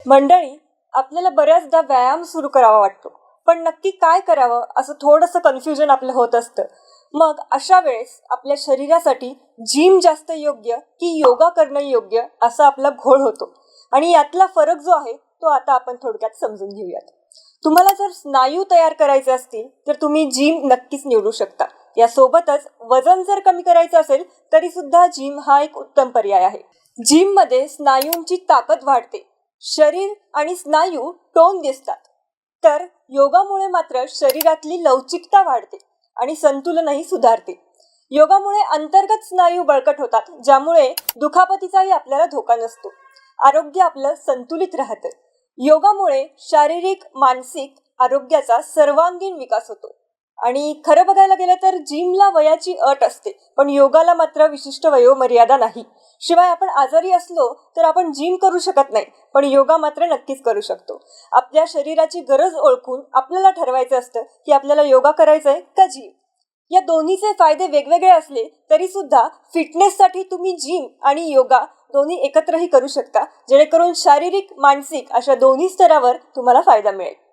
मंडळी, आपल्याला बऱ्याचदा व्यायाम सुरू करावा वाटतो, पण नक्की काय करावं असं थोडंसं कन्फ्युजन आपलं होत असतं. मग अशा वेळेस आपल्या शरीरासाठी जिम जास्त योग्य की योगा करणं योग्य असा आपला घोळ होतो. आणि यातला फरक जो आहे तो आता आपण थोडक्यात समजून घेऊयात. तुम्हाला जर स्नायू तयार करायचे असतील तर तुम्ही जिम नक्कीच निवडू शकता. यासोबतच वजन जर कमी करायचं असेल तरी सुद्धा जिम हा एक उत्तम पर्याय आहे. जिम मध्ये स्नायूंची ताकद वाढते, शरीर आणि स्नायू टोन दिसतात. तर योगामुळे मात्र शरीरातली लवचिकता वाढते आणि संतुलनही सुधारते. योगामुळे अंतर्गत स्नायू बळकट होतात, ज्यामुळे दुखापतीचाही आपल्याला धोका नसतो. आरोग्य आपलं संतुलित राहतं. योगामुळे शारीरिक मानसिक आरोग्याचा सर्वांगीण विकास होतो. आणि खरं बघायला गेलं तर जिमला वयाची अट असते, पण योगाला मात्र विशिष्ट वयोमर्यादा नाही. शिवाय आपण आजारी असलो तर आपण जिम करू शकत नाही, पण योगा मात्र नक्कीच करू शकतो. आपल्या शरीराची गरज ओळखून आपल्याला ठरवायचं असतं की आपल्याला योगा करायचंय का जिम. या दोन्हीचे फायदे वेगवेगळे असले तरी सुद्धा फिटनेससाठी तुम्ही जिम आणि योगा दोन्ही एकत्रही करू शकता, जेणेकरून शारीरिक मानसिक अशा दोन्ही स्तरावर तुम्हाला फायदा मिळेल.